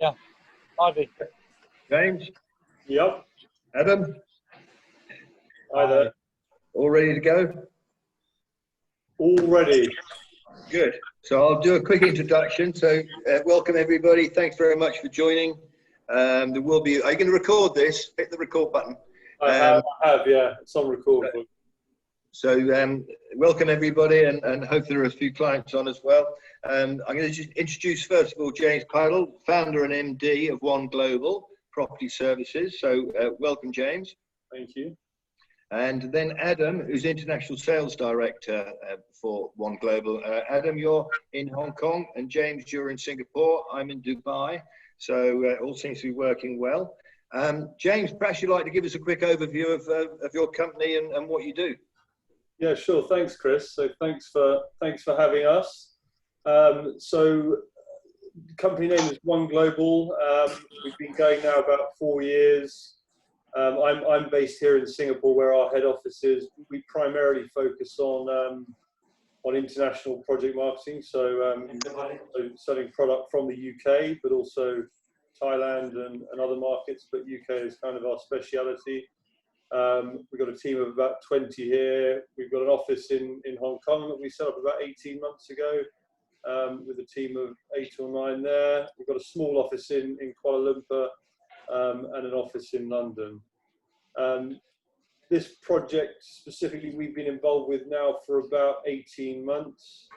Yeah, Ivy. James? Yep. Adam? Hi there. All ready to go? All ready. Good. So I'll do a quick introduction. So welcome everybody. Thanks very much for joining. There will be, are you going to record this? Hit the record button. I have, yeah. It's on record. So welcome everybody, and hope there are a few clients on as well. I'm going to just introduce first of all James Paddle, founder and MD of One Global Property Services. So welcome, James. Thank you. And then Adam, who's International Sales Director for One Global. Adam, you're in Hong Kong, and James, you're in Singapore. I'm in Dubai. So all seems to be working well. James, perhaps you'd like to give us a quick overview of your company and what you do. Yeah, sure. Thanks, Chris. So thanks for having us. So the company name is One Global. We've been going now about 4 years. I'm based here in Singapore, where our head office is. We primarily focus on international project marketing, so selling product from the UK, but also Thailand and other markets. But UK is kind of our speciality. We've got a team of about 20 here. We've got an office in Hong Kong that we set up about 18 months ago, with a team of 8 or 9 there. We've got a small office in Kuala Lumpur, and an office in London. This project specifically we've been involved with now for about 18 months.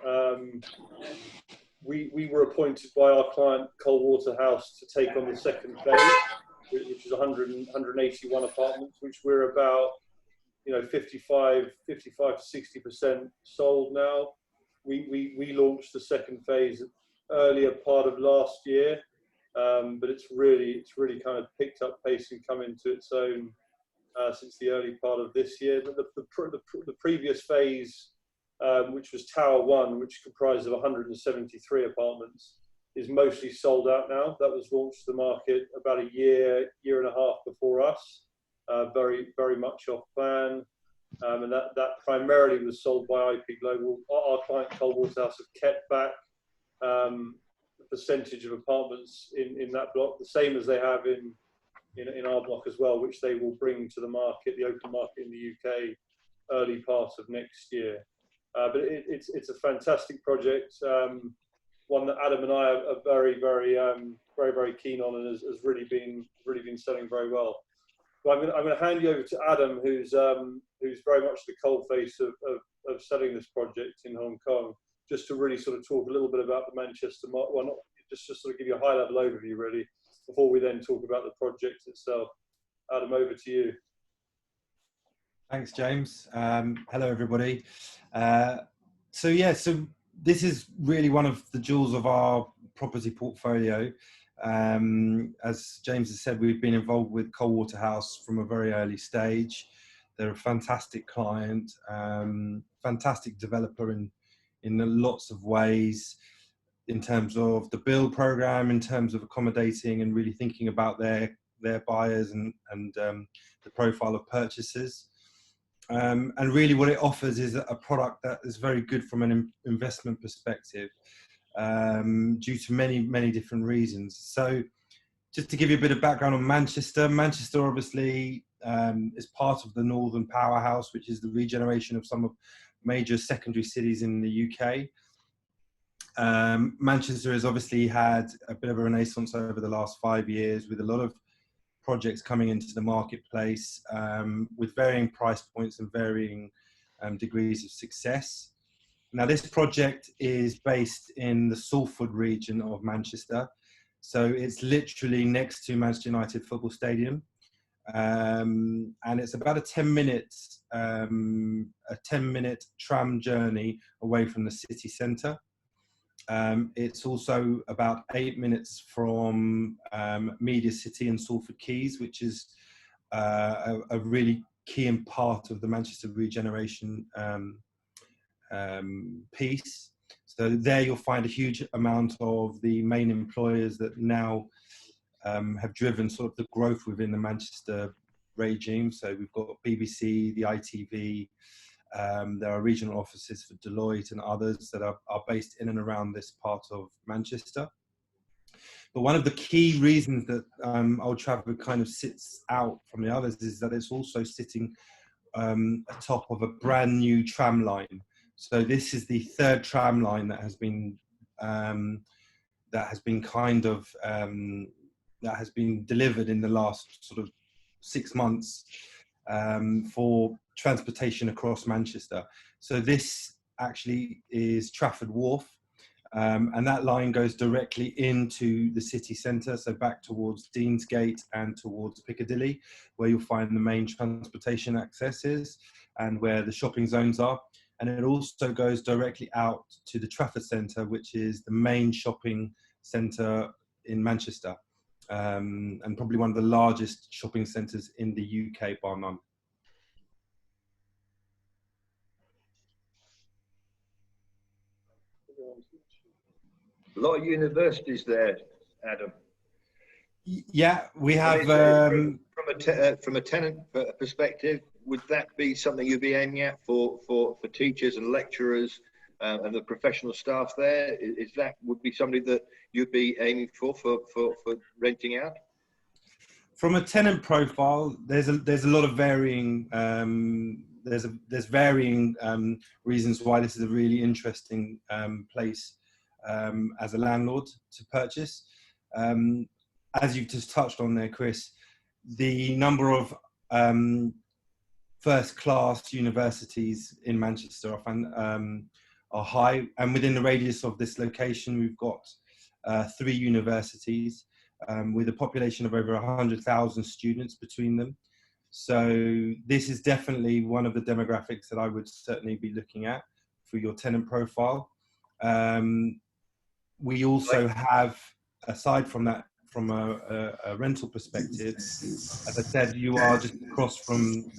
We were appointed by our client Coldwater House to take on the second phase, which is 181 apartments, which we're about 55 to 60% sold now. We launched the second phase earlier part of last year, but it's really kind of picked up pace and come into its own since the early part of this year. The previous phase, which was Tower 1, which comprised of 173 apartments, is mostly sold out now. That was launched to the market about a year and a half before us, very much off plan, and that primarily was sold by IP Global. Our client Coldwater House have kept back the percentage of apartments in that block, the same as they have in our block as well, which they will bring to the market, the open market in the UK, early part of next year. But it's a fantastic project, one that Adam and I are very keen on, and has really been selling very well. So I'm going to hand you over to Adam, who's very much the coalface of selling this project in Hong Kong, just to really sort of talk a little bit about the Manchester market. Well, just sort of give you a high-level overview, really, before we then talk about the project itself. Adam, over to you. Thanks, James. Hello, everybody. So this is really one of the jewels of our property portfolio. As James has said, we've been involved with Coldwater House from a very early stage. They're a fantastic client, fantastic developer in lots of ways, in terms of the build program, in terms of accommodating and really thinking about their buyers and the profile of purchasers. And really what it offers is a product that is very good from an investment perspective, due to many different reasons. So just to give you a bit of background on Manchester obviously is part of the Northern Powerhouse, which is the regeneration of some of major secondary cities in the UK. Manchester has obviously had a bit of a renaissance over the last 5 years, with a lot of projects coming into the marketplace, with varying price points and varying degrees of success. Now, this project is based in the Salford region of Manchester, so it's literally next to Manchester United football stadium, and it's about a 10-minute tram journey away from the city centre. It's also about 8 minutes from Media City and Salford Quays, which is a really key and part of the Manchester regeneration piece. So there you'll find a huge amount of the main employers that now have driven sort of the growth within the Manchester regime. So we've got BBC, the ITV, there are regional offices for Deloitte and others that are based in and around this part of Manchester. But one of the key reasons that Old Trafford kind of sits out from the others is that it's also sitting atop of a brand new tram line. So this is the third tram line that has been delivered in the last sort of 6 months for transportation across Manchester. So this actually is Trafford Wharf, and that line goes directly into the city centre, so back towards Deansgate and towards Piccadilly, where you'll find the main transportation accesses and where the shopping zones are. And it also goes directly out to the Trafford Centre, which is the main shopping centre in Manchester, and probably one of the largest shopping centres in the UK, bar none. A lot of universities there, Adam. Yeah, we have. From a tenant perspective, would that be something you'd be aiming at for teachers and lecturers and the professional staff there? Is that would be something that you'd be aiming for renting out? From a tenant profile, there's a lot of varying. There's varying reasons why this is a really interesting place as a landlord to purchase. As you've just touched on there, Chris, the number of first-class universities in Manchester are high, and within the radius of this location, we've got 3 universities with a population of over 100,000 students between them. So this is definitely one of the demographics that I would certainly be looking at for your tenant profile. We also have, aside from that, from a rental perspective, as I said, you are just across from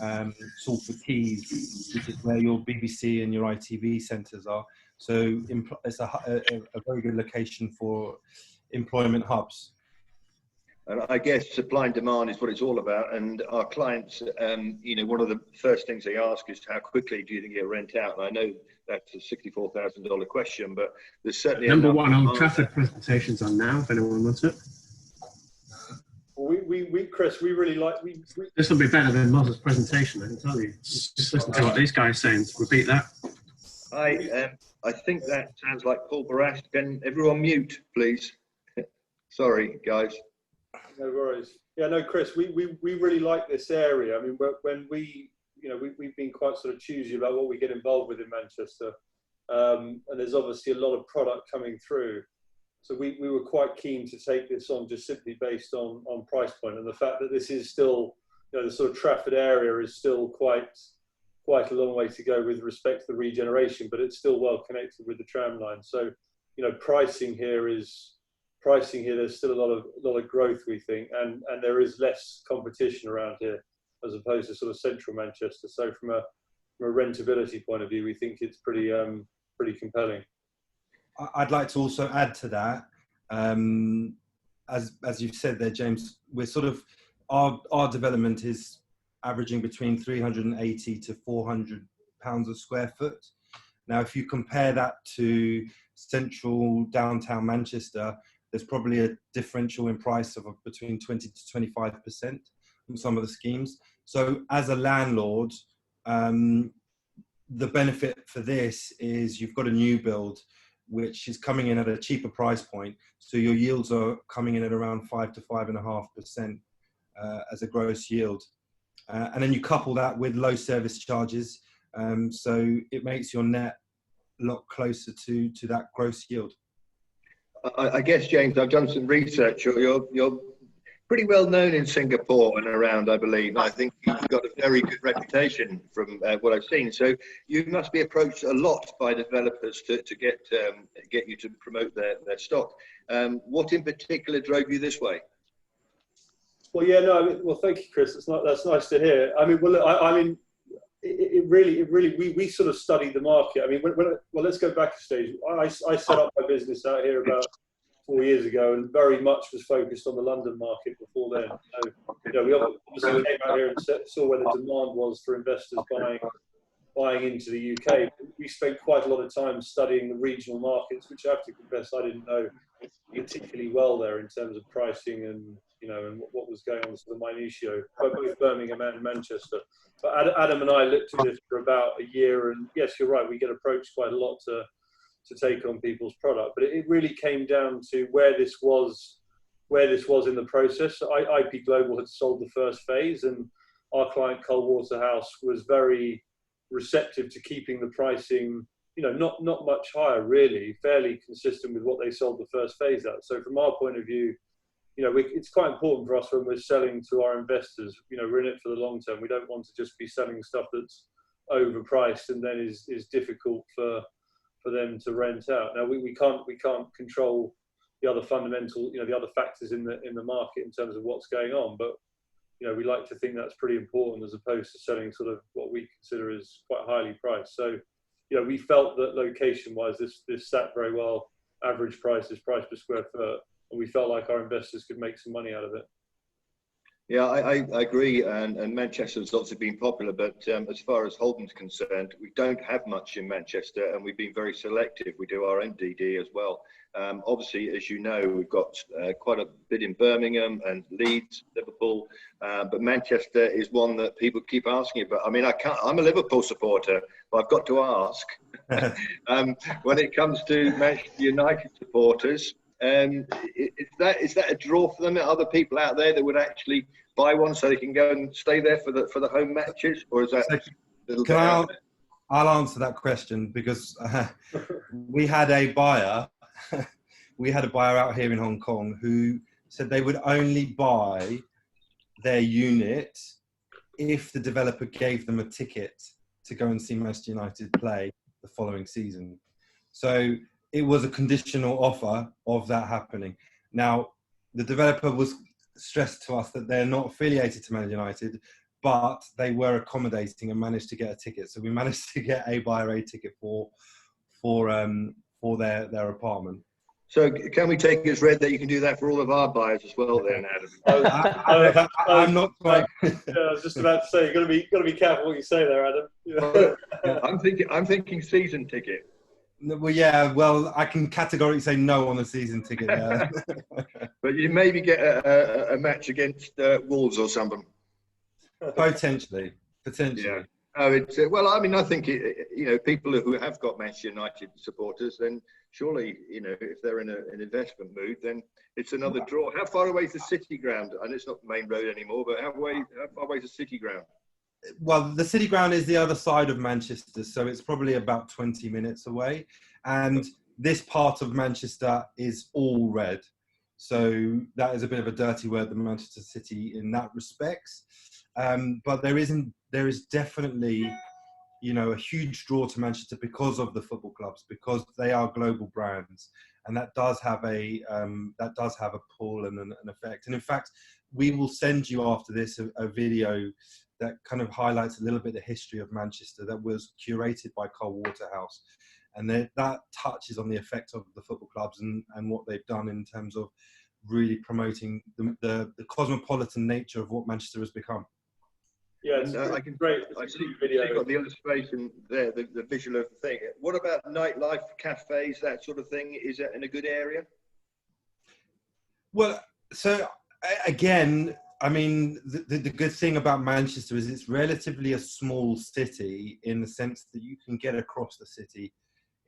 Salford Quays, which is where your BBC and your ITV centres are. So it's a very good location for employment hubs. And I guess supply and demand is what it's all about. And our clients, one of the first things they ask is how quickly do you think you'll rent out? And I know that's a $64,000 question, but there's certainly No.1 Old Trafford presentations on now, if anyone wants it. Chris, we really like. This will be better than Moz's presentation, I can tell you. Just listen to what these guys are saying. Repeat that. I think that sounds like Paul Barras. Can everyone mute, please? Sorry, guys. No worries. Yeah, no, Chris, we really like this area. I mean, when we've been quite sort of choosy about what we get involved with in Manchester, and there's obviously a lot of product coming through. So we were quite keen to take this on just simply based on price point, and the fact that this is still, the sort of Trafford area is still quite a long way to go with respect to the regeneration, but it's still well connected with the tram line. So, pricing here, there's still a lot of growth, we think, and there is less competition around here as opposed to sort of central Manchester. So from a rentability point of view, we think it's pretty compelling. I'd like to also add to that, as you've said there, James, we're sort of our development is averaging between 380 to 400 pounds a square foot. Now, if you compare that to central downtown Manchester, there's probably a differential in price of between 20 to 25% on some of the schemes. So as a landlord, the benefit for this is you've got a new build which is coming in at a cheaper price point. So your yields are coming in at around 5 to 5.5% as a gross yield. And then you couple that with low service charges. So it makes your net a lot closer to that gross yield. I guess, James, I've done some research. You're pretty well known in Singapore and around, I believe. I think you've got a very good reputation from what I've seen. So you must be approached a lot by developers to get you to promote their stock. What in particular drove you this way? Well, yeah, no, well, thank you, Chris. That's nice to hear. I mean, well, look, it really, we sort of studied the market. I mean, well, let's go back a stage. I set up my business out here about 4 years ago, and very much was focused on the London market before then. So, we obviously came out here and saw where the demand was for investors buying into the UK. We spent quite a lot of time studying the regional markets, which I have to confess I didn't know particularly well there in terms of pricing and and what was going on, sort of minutiae, both Birmingham and Manchester. But Adam and I looked at this for about a year, and yes, you're right, we get approached quite a lot to take on people's product, but it really came down to where this was in the process. IP Global had sold the first phase, and our client Coldwater House was very receptive to keeping the pricing, not much higher, really, fairly consistent with what they sold the first phase at. So from our point of view, it's quite important for us when we're selling to our investors. We're in it for the long term. We don't want to just be selling stuff that's overpriced and then is difficult for them to rent out. Now we can't control the other fundamental, the other factors in the market in terms of what's going on, but we like to think that's pretty important as opposed to selling sort of what we consider as quite highly priced. So we felt that location-wise, this sat very well. Average price is price per square foot, and we felt like our investors could make some money out of it. Yeah, I agree, and Manchester's obviously been popular, but as far as Holden's concerned, we don't have much in Manchester, and we've been very selective. We do our MDD as well. Obviously, as you know, we've got quite a bit in Birmingham and Leeds, Liverpool, but Manchester is one that people keep asking about. I mean, I'm a Liverpool supporter, but I've got to ask, when it comes to Manchester United supporters, is that a draw for them? Are other people out there that would actually buy one so they can go and stay there for the home matches, or is that a little bit? I'll answer that question because we had a buyer. We had a buyer out here in Hong Kong who said they would only buy their unit if the developer gave them a ticket to go and see Manchester United play the following season. So it was a conditional offer of that happening. Now, the developer was stressed to us that they're not affiliated to Man United, but they were accommodating and managed to get a ticket. So we managed to get a buyer a ticket for their apartment. So can we take as read that you can do that for all of our buyers as well, then, Adam? I'm not quite. Yeah, I was just about to say, you've got to be careful what you say there, Adam. Well, I'm thinking season ticket. Well, yeah. Well, I can categorically say no on a season ticket. Yeah. But you maybe get a match against Wolves or something. Potentially. Yeah. Oh, well, I mean, I think people who have got Manchester United supporters, then surely, if they're in an investment mood, then it's another draw. How far away is the City Ground? And it's not the main road anymore, but how far away is the City Ground? Well, the City Ground is the other side of Manchester, so it's probably about 20 minutes away. And this part of Manchester is all red. So that is a bit of a dirty word, the Manchester City, in that respects. But there is definitely, a huge draw to Manchester because of the football clubs, because they are global brands, and that does have a pull and an effect. And in fact, we will send you after this a video that kind of highlights a little bit the history of Manchester that was curated by Coldwater House, and that touches on the effect of the football clubs and what they've done in terms of really promoting the cosmopolitan nature of what Manchester has become. Yeah, it's great. I see you've got the illustration there, the visual of the thing. What about nightlife, cafes, that sort of thing? Is that in a good area? Well, so again, I mean, the good thing about Manchester is it's relatively a small city in the sense that you can get across the city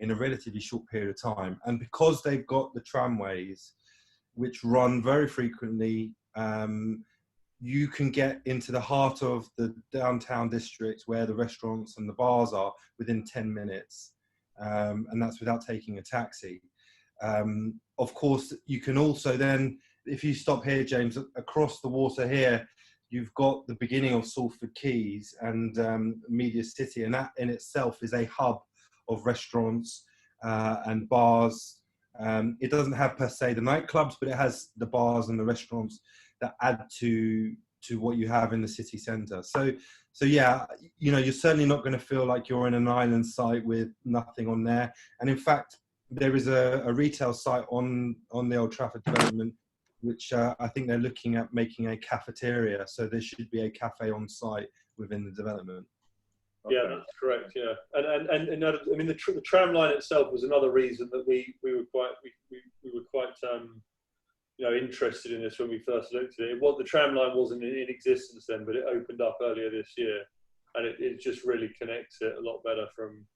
in a relatively short period of time. And because they've got the tramways, which run very frequently, you can get into the heart of the downtown district where the restaurants and the bars are within 10 minutes. And that's without taking a taxi. Of course, you can also then, if you stop here, James, across the water here, you've got the beginning of Salford Quays and Media City, and that in itself is a hub of restaurants and bars. It doesn't have per se the nightclubs, but it has the bars and the restaurants that add to what you have in the city centre. So yeah, you're certainly not going to feel like you're in an island site with nothing on there. And in fact, there is a retail site on the Old Trafford development, which I think they're looking at making a cafeteria. So there should be a cafe on site within the development. Okay. Yeah, that's correct. Yeah, and I mean the tram line itself was another reason that we were quite interested in this when we first looked at it. What the tram line wasn't in existence then, but it opened up earlier this year, and it just really connects it a lot better from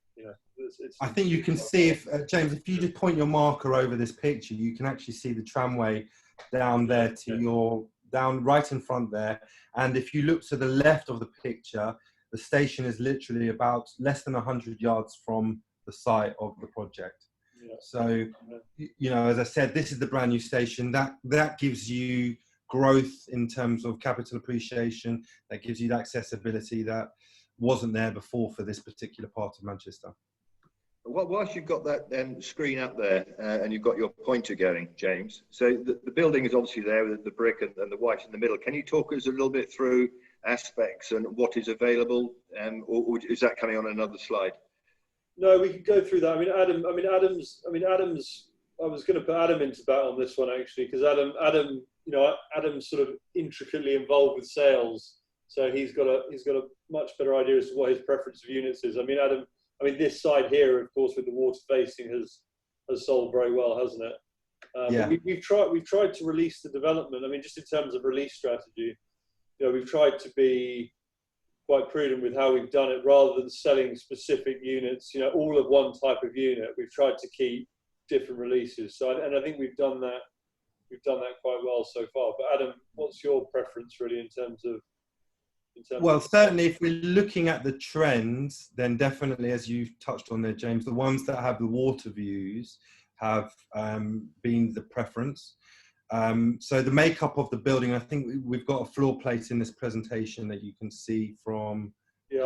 I think you can see if James, if you just point your marker over this picture, you can actually see the tramway down there to your down right in front there. And if you look to the left of the picture, the station is literally about less than 100 yards from the site of the project. Yeah. So, as I said, this is the brand new station. That gives you growth in terms of capital appreciation. That gives you the accessibility that wasn't there before for this particular part of Manchester. Whilst you've got that screen up there and you've got your pointer going, James, so the building is obviously there with the brick and the white in the middle. Can you talk us a little bit through aspects and what is available, or is that coming on another slide? No, we could go through that. I mean, Adam's. I was going to put Adam into bat on this one actually, because Adam's sort of intricately involved with sales, so he's got a much better idea as to what his preference of units is. This side here, of course, with the water facing has sold very well, hasn't it? Yeah. But we've tried to release the development. I mean, just in terms of release strategy, we've tried to be quite prudent with how we've done it, rather than selling specific units, all of one type of unit. We've tried to keep different releases. So, and I think we've done that quite well so far. But Adam, what's your preference really in terms of? Well, certainly if we're looking at the trends, then definitely, as you touched on there, James, the ones that have the water views have been the preference. So the makeup of the building, I think we've got a floor plate in this presentation that you can see from. Yeah,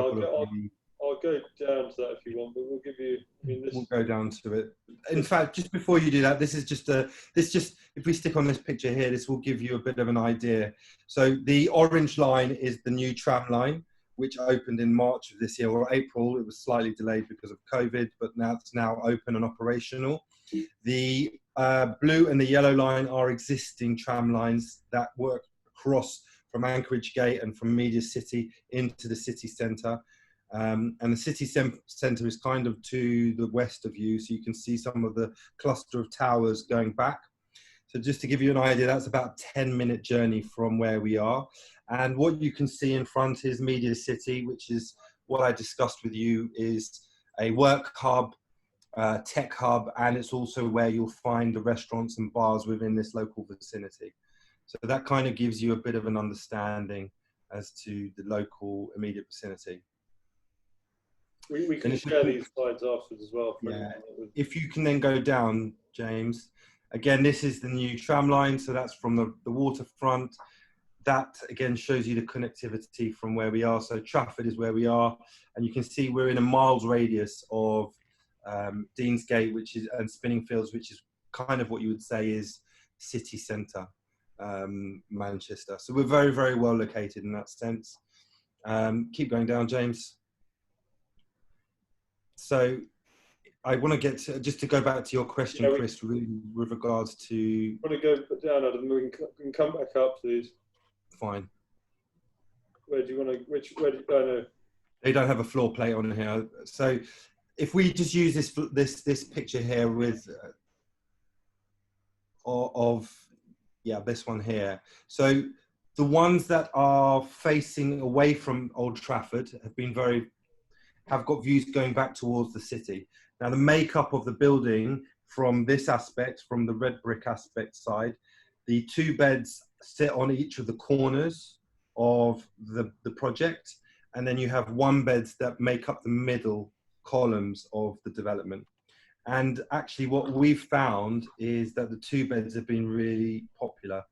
I'll go down to that if you want, but we'll give you. We'll go down to it. In fact, just before you do that, this is just if we stick on this picture here, this will give you a bit of an idea. So the orange line is the new tram line, which opened in March of this year, or April. It was slightly delayed because of COVID, but now it's open and operational. The blue and the yellow line are existing tram lines that work across from Anchorage Gate and from Media City into the city centre. And the city centre is kind of to the west of you, so you can see some of the cluster of towers going back. So just to give you an idea, that's about a 10-minute journey from where we are. And what you can see in front is Media City, which is what I discussed with you, is a work hub, tech hub, and it's also where you'll find the restaurants and bars within this local vicinity. So that kind of gives you a bit of an understanding as to the local immediate vicinity. We can share these slides afterwards as well. Yeah. If you can then go down, James. Again, this is the new tram line, so that's from the waterfront. That again shows you the connectivity from where we are. So Trafford is where we are, and you can see we're in a miles radius of Deansgate, and Spinningfields, which is kind of what you would say is city centre, Manchester. So we're very, very well located in that sense. Keep going down, James. So I want to get to, just to go back to your question, Chris, with regards to. I want to go down, Adam. We can come back up, please. Fine. Where do you want to? Where do you know? They don't have a floor plate on here, so if we just use this picture here with this one here. So the ones that are facing away from Old Trafford have got views going back towards the city. Now the makeup of the building from this aspect, from the red brick aspect side, the 2 beds sit on each of the corners of the project, and then you have 1 beds that make up the middle columns of the development. And actually what we've found is that the 2 beds have been really popular.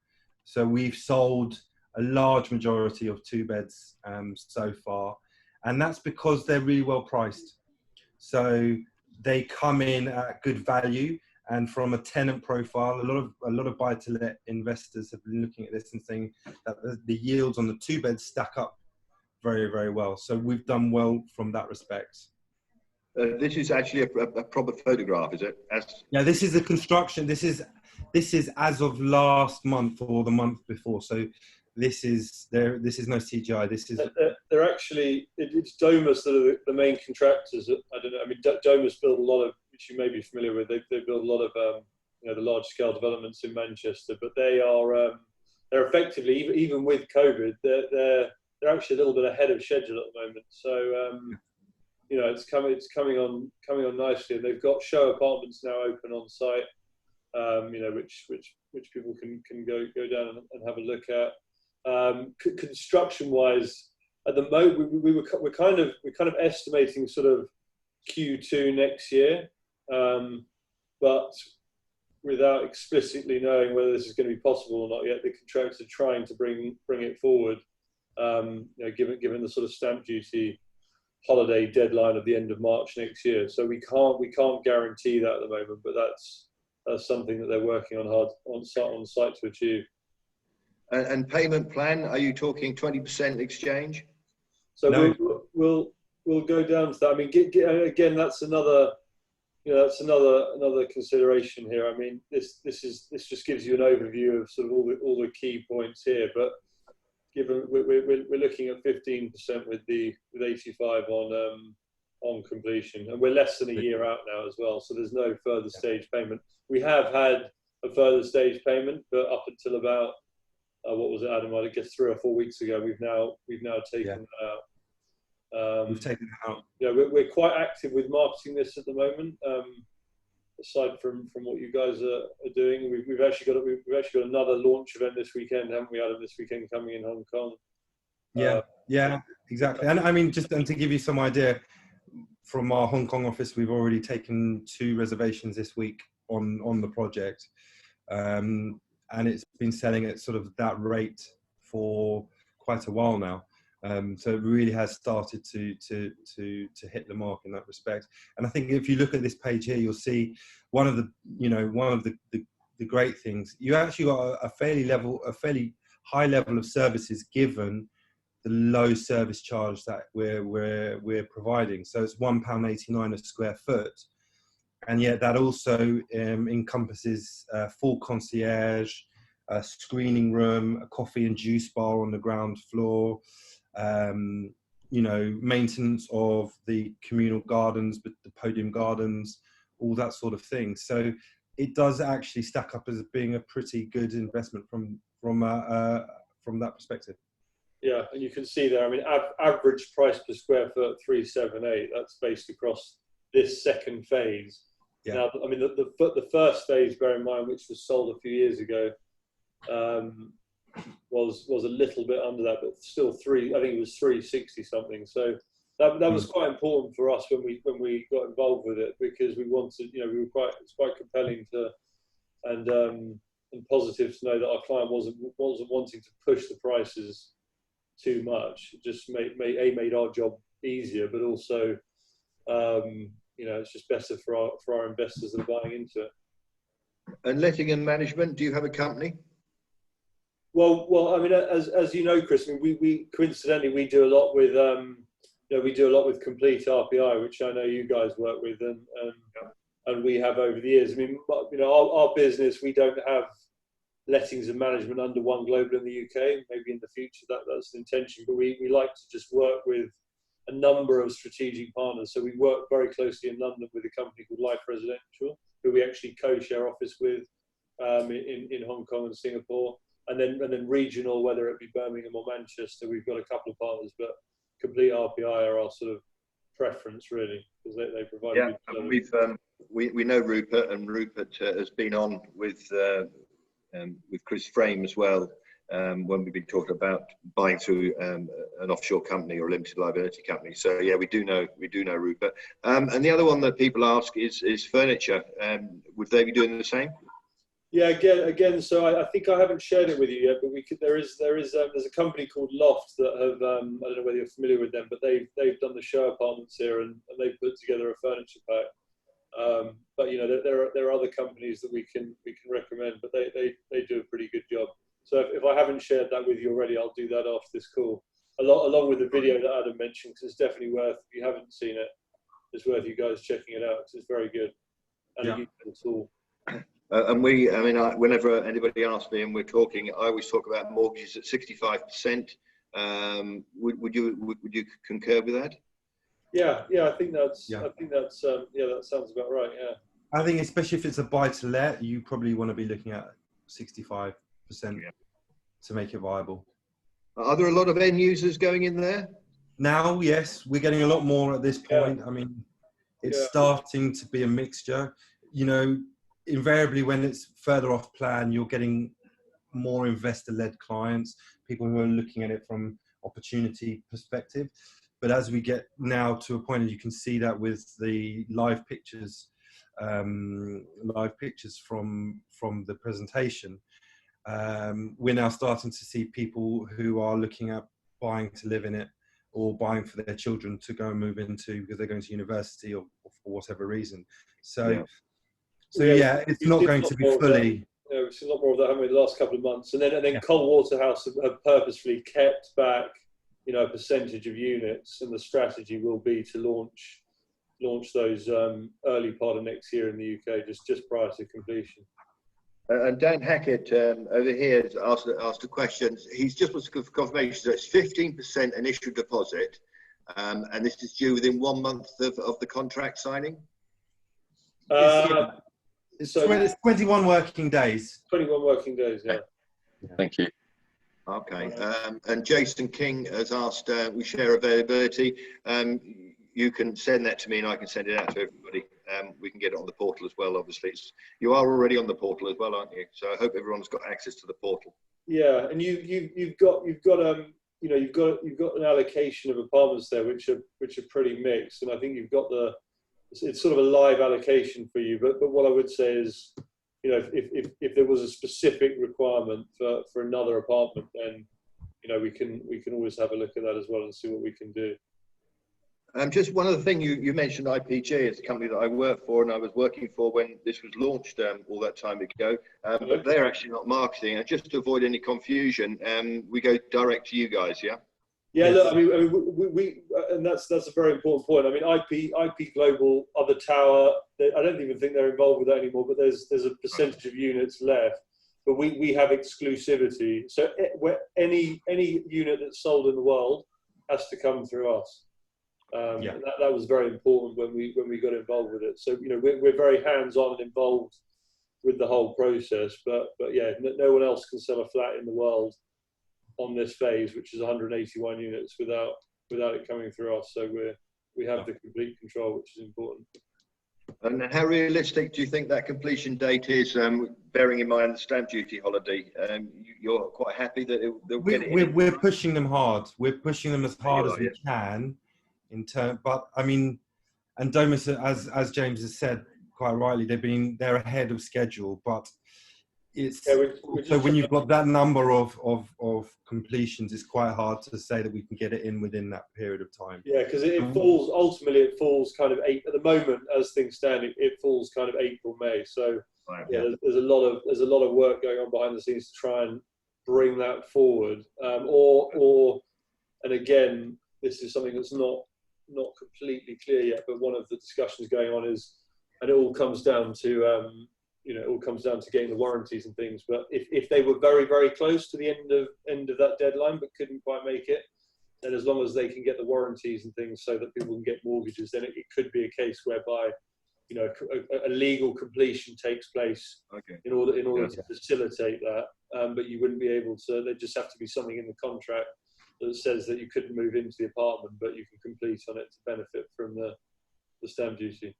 So we've sold a large majority of 2 beds so far, and that's because they're really well priced. So they come in at good value, and from a tenant profile, a lot of buy-to-let investors have been looking at this and saying that the yields on the 2 beds stack up very, very well. So we've done well from that respect. This is actually a proper photograph, is it? Yeah, this is the construction. This is as of last month or the month before. So this is no CGI. This is they're actually it's Domus that are the main contractors. I don't know. I mean, Domus build a lot of, which you may be familiar with. They build a lot of the large scale developments in Manchester, but they're effectively, even with COVID, they're actually a little bit ahead of schedule at the moment. So it's coming on nicely, and they've got show apartments now open on site. Which people can go down and have a look at. Construction wise, at the moment we're kind of estimating sort of Q2 next year, but without explicitly knowing whether this is going to be possible or not yet. The contractors are trying to bring it forward, given the sort of stamp duty holiday deadline of the end of March next year. So we can't guarantee that at the moment, but that's something that they're working on hard on site to achieve. And payment plan, are you talking 20% exchange? So no. we'll go down to that. I mean, again, that's another consideration here. I mean, this just gives you an overview of sort of all the key points here. But given we're looking at 15% with 85 on completion, and we're less than a year out now as well. So there's no further stage payment. We have had a further stage payment, but up until about what was it, Adam? I guess 3 or 4 weeks ago, we've now taken that out. We've taken it out. Yeah, we're quite active with marketing this at the moment. Aside from what you guys are doing, we've actually got another launch event this weekend, haven't we, Adam? This weekend coming in Hong Kong. Yeah, exactly. And I mean, just to give you some idea, from our Hong Kong office, we've already taken 2 reservations this week on the project, and it's been selling at sort of that rate for quite a while now. So it really has started to hit the mark in that respect. And I think if you look at this page here, you'll see one of the great things. You actually got a fairly high level of services given the low service charge that we're providing. So it's £1.89 a square foot, and yet that also encompasses full concierge, a screening room, a coffee and juice bar on the ground floor, maintenance of the communal gardens, but the podium gardens, all that sort of thing. So it does actually stack up as being a pretty good investment from that perspective. Yeah, and you can see there, I mean, average price per square foot, 378. That's based across this second phase. Yeah. Now, I mean, the first phase, bear in mind, which was sold a few years ago, was a little bit under that, but still I think it was 360 something. So that was quite important for us when we got involved with it, because we wanted, it's quite compelling and positive to know that our client wasn't wanting to push the prices too much. It just made our job easier, but also it's just better for our investors that are buying into it. And letting and management, do you have a company? Well, I mean, as you know, Chris, I mean, we coincidentally we do a lot with Complete RPI, which I know you guys work with, and we have over the years. I mean, our business, we don't have lettings and management under One Global in the UK. Maybe in the future that's the intention, but we like to just work with a number of strategic partners. So we work very closely in London with a company called Life Residential, who we actually co-share office with in Hong Kong and Singapore. And then regional, whether it be Birmingham or Manchester, we've got a couple of partners, but Complete RPI are our sort of preference, really, because they provide. Yeah, we know Rupert, and Rupert has been on with Chris Frame as well, when we've been talking about buying through an offshore company or a limited liability company. So yeah, we do know Rupert. And the other one that people ask is furniture. Would they be doing the same? Yeah, again. So I think I haven't shared it with you yet, but there's a company called Loft that have I don't know whether you're familiar with them, but they've done the show apartments here and they've put together a furniture pack. But there are other companies that we can recommend, but they do a pretty good job. So if I haven't shared that with you already, I'll do that after this call, along with the video that Adam mentioned, because it's definitely worth. If you haven't seen it, it's worth you guys checking it out because it's very good and a useful tool. And whenever anybody asks me and we're talking, I always talk about mortgages at 65%. Would you concur with that? Yeah, I think that's yeah, that sounds about right. Yeah. I think especially if it's a buy to let, you probably want to be looking at 65% to make it viable. Are there a lot of end users going in there? Now, yes, we're getting a lot more at this point. I mean, it's starting to be a mixture. You know, invariably when it's further off plan, you're getting more investor-led clients, people who are looking at it from opportunity perspective. But as we get now to a point, and you can see that with the live pictures from the presentation, we're now starting to see people who are looking at buying to live in it, or buying for their children to go and move into because they're going to university or for whatever reason. So it's not going to be fully. Yeah, we've seen a lot more of that, haven't we, the last couple of months. And then Cold Waterhouse have purposefully kept back, you know, a percentage of units, and the strategy will be to launch those early part of next year in the UK, just prior to completion. And Dan Hackett over here has asked a question. He's just looking for confirmation. So it's 15% initial deposit, and this is due within 1 month of the contract signing? It's 21 working days. 21 working days, yeah. Thank you. Okay. And Jason King has asked, we share availability. You can send that to me and I can send it out to everybody. We can get it on the portal as well, obviously. You are already on the portal as well, aren't you? So I hope everyone's got access to the portal. Yeah, and you've got an allocation of apartments there which are pretty mixed, and I think you've got it's sort of a live allocation for you. But what I would say is, you know, if there was a specific requirement for another apartment, then, you know, we can always have a look at that as well and see what we can do. Just one other thing, you mentioned IPG as a company that I work for and I was working for when this was launched all that time ago, but they're actually not marketing. And just to avoid any confusion, we go direct to you guys, yeah? Yeah, look, I mean, we and that's a very important point. I mean, IP Global are the tower. I don't even think they're involved with that anymore, but there's a percentage of units left. But we have exclusivity. So any unit that's sold in the world has to come through us. That was very important when we got involved with it. So, you know, we're very hands-on and involved with the whole process. But yeah, no one else can sell a flat in the world on this phase, which is 181 units, without it coming through us. So we have the complete control, which is important. And how realistic do you think that completion date is, bearing in mind the stamp duty holiday? You're quite happy that they'll get it? We're pushing them hard. We're pushing them as hard as we can. But I mean, and Domus, as James has said quite rightly, they're ahead of schedule. But it's so when you've got that number of completions, it's quite hard to say that we can get it in within that period of time. Yeah, because it falls kind of at the moment as things stand. It falls kind of April, May. So there's a lot of work going on behind the scenes to try and bring that forward. And again, this is something that's not completely clear yet, but one of the discussions going on is, and it all comes down to getting the warranties and things. But if they were very, very close to the end of that deadline but couldn't quite make it, then as long as they can get the warranties and things so that people can get mortgages, then it could be a case whereby, you know, a legal completion takes place in order to facilitate that. But you wouldn't be able to. There'd just have to be something in the contract that says that you couldn't move into the apartment, but you can complete on it to benefit from the stamp duty.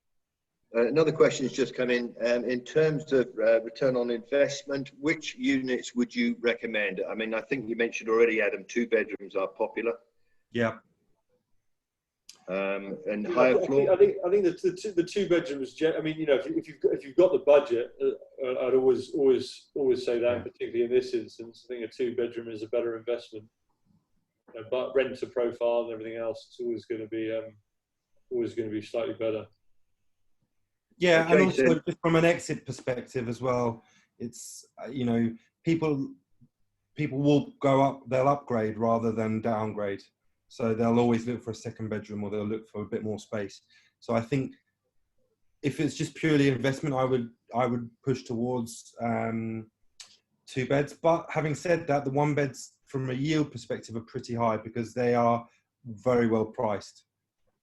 Another question has just come in. In terms of return on investment, which units would you recommend? I mean, I think you mentioned already, Adam, 2 bedrooms are popular. Yeah. And higher floor. I think the 2 bedrooms. I mean, you know, if you've got the budget, I'd always say that, particularly in this instance. I think a 2 bedroom is a better investment. But renter profile and everything else, it's always going to be slightly better. Yeah, and also just from an exit perspective as well, it's, you know, people will go up, they'll upgrade rather than downgrade. So they'll always look for a 2nd bedroom, or they'll look for a bit more space. So I think if it's just purely investment, I would push towards 2 beds. But having said that, the 1 beds from a yield perspective are pretty high because they are very well priced.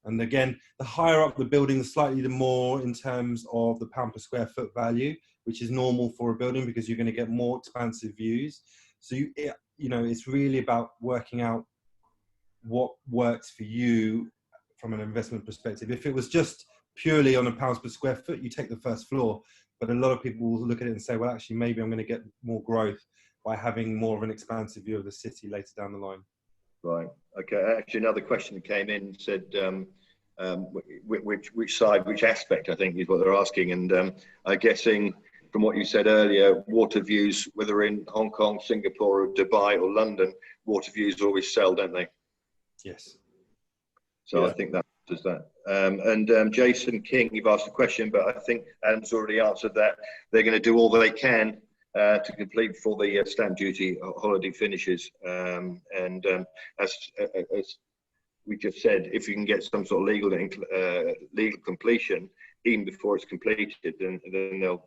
And again, the higher up the building, slightly the more in terms of the pound per square foot value, which is normal for a building because you're going to get more expansive views. So you know, it's really about working out what works for you from an investment perspective. If it was just purely on a pounds per square foot, you take the first floor. But a lot of people will look at it and say, well, actually, maybe I'm going to get more growth by having more of an expansive view of the city later down the line. Right. Okay. Actually, another question that came in said, which side, which aspect, I think is what they're asking. And I'm guessing from what you said earlier, water views, whether in Hong Kong, Singapore, or Dubai or London, water views always sell, don't they? Yes. So Yeah. I think that does that. Jason King, you've asked a question, but I think Adam's already answered that. They're going to do all they can to complete before the stamp duty holiday finishes. As we just said, if you can get some sort of legal completion even before it's completed, then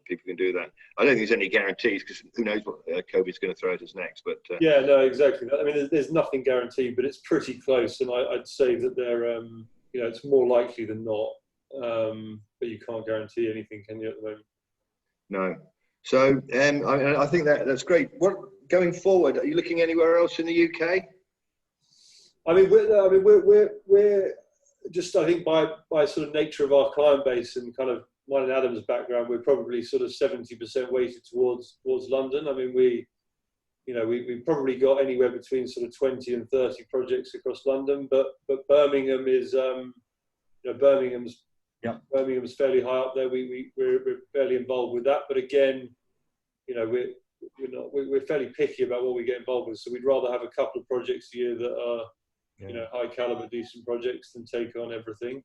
people can do that. I don't think there's any guarantees because who knows what COVID's going to throw at us next. But yeah, no, exactly. I mean, there's nothing guaranteed, but it's pretty close, and I'd say that they're, you know, it's more likely than not. But you can't guarantee anything, can you, at the moment? No. So I think that's great. What going forward? Are you looking anywhere else in the UK? I mean, we're just, I think by sort of nature of our client base and kind of mine and Adam's background, we're probably sort of 70% weighted towards London. I mean, we've probably got anywhere between sort of 20 and 30 projects across London, but Birmingham is, you know, Birmingham's fairly high up there. We're fairly involved with that, but again, you know, we're fairly picky about what we get involved with. So we'd rather have a couple of projects a year that are, you know, high caliber, decent projects than take on everything.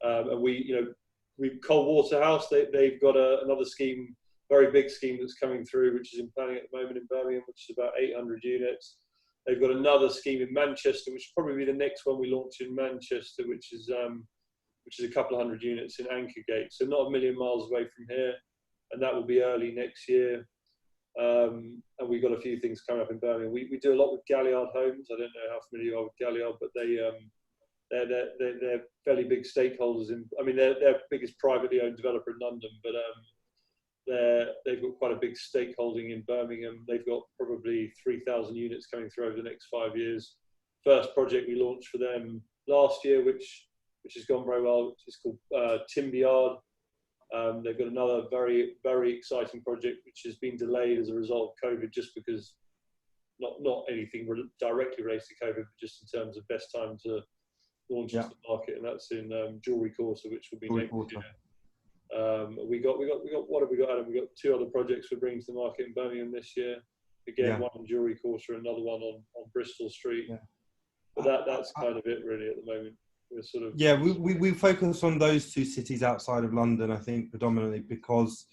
And we've Cold Water House. They've got another scheme, very big scheme that's coming through, which is in planning at the moment in Birmingham, which is about 800 units. They've got another scheme in Manchester, which will probably be the next one we launch in Manchester, which is a couple of hundred units in Anchorgate, so not a million miles away from here, and that will be early next year. And we've got a few things coming up in Birmingham. We do a lot with Galliard Homes. I don't know how familiar you are with Galliard, but they're fairly big stakeholders in. I mean, they're biggest privately owned developer in London, but they've got quite a big stakeholding in Birmingham. They've got probably 3,000 units coming through over the next 5 years. First project we launched for them last year, which has gone very well, which is called Timber Yard. They've got another very, very exciting project which has been delayed as a result of COVID, just because not anything directly related to COVID, but just in terms of best time to launch into the market, and that's in Jewellery Quarter, which will be next year. We got what have we got, Adam? We got 2 other projects we're bringing to the market in Birmingham this year. Again, one on Jewellery Quarter, another one on Bristol Street. Yeah. But that's kind of it really at the moment. We're sort of we focus on those 2 cities outside of London, I think, predominantly because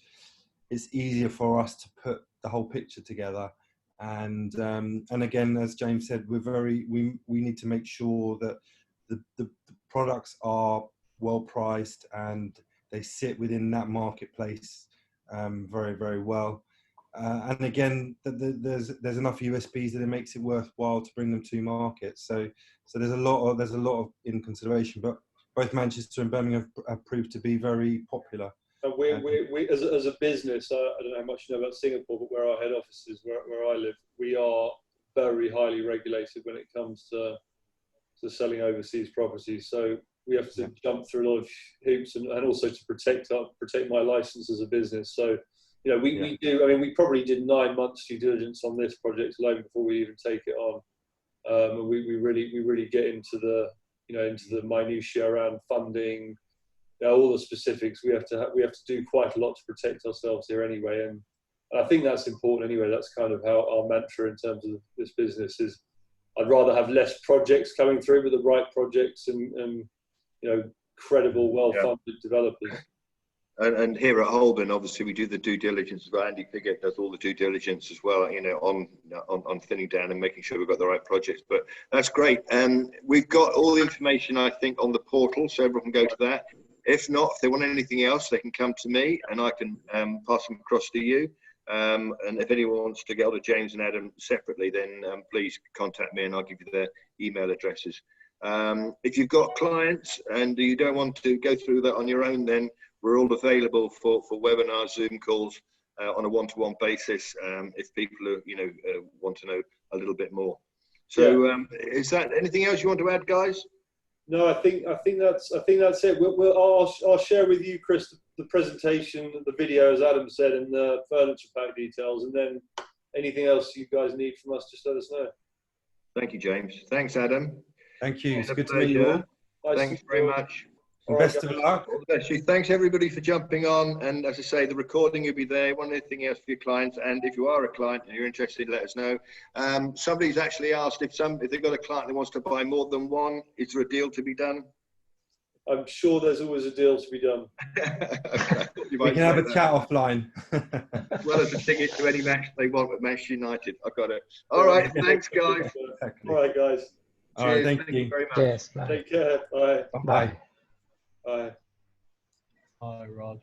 it's easier for us to put the whole picture together. And again, as James said, we need to make sure that the products are well priced and they sit within that marketplace very, very well. And again, there's enough USPs that it makes it worthwhile to bring them to market. So there's a lot of in consideration, but both Manchester and Birmingham have proved to be very popular. And we as a business, I don't know how much you know about Singapore, but where our head office is, where I live, we are very highly regulated when it comes to selling overseas properties. So we have to jump through a lot of hoops and also to protect my license as a business. So, you know, we do. I mean, we probably did 9 months due diligence on this project alone before we even take it on. And we really get into the minutiae around funding, all the specifics. We have to do quite a lot to protect ourselves here anyway, and I think that's important anyway. That's kind of how our mantra in terms of this business is. I'd rather have less projects coming through, but the right projects and you know, credible, well-funded developers. And here at Holborn, obviously, we do the due diligence as well. Andy Piggott does all the due diligence as well, you know, on thinning down and making sure we've got the right projects. But that's great. We've got all the information, I think, on the portal, so everyone can go to that. If not, if they want anything else, they can come to me and I can pass them across to you. And if anyone wants to get hold of James and Adam separately, then please contact me and I'll give you their email addresses. If you've got clients and you don't want to go through that on your own, then we're all available for webinars, Zoom calls on a one-to-one basis. If people want to know a little bit more. So is that anything else you want to add, guys? No, I think that's it. I'll share with you, Chris, the presentation, the video, as Adam said, and the furniture pack details, and then anything else you guys need from us, just let us know. Thank you, James. Thanks, Adam. Thank you. It's It's a good to meet you all. Nice Thanks to- very much. And best of luck. All the best to you. Thanks everybody for jumping on. And as I say, the recording will be there. One anything else for your clients. And if you are a client and you're interested, let us know. Somebody's actually asked if they've got a client that wants to buy more than one, is there a deal to be done? I'm sure there's always a deal to be done. Okay. You We might can have say a that. chat offline. As well as a ticket to any match they want at Manchester United. I got it. All right. Thanks, guys. Exactly. All right, guys. All right, Cheers. thank Thank you. you very much. Cheers. Bye. Take care. Bye. Bye. Bye. Hi, Raj.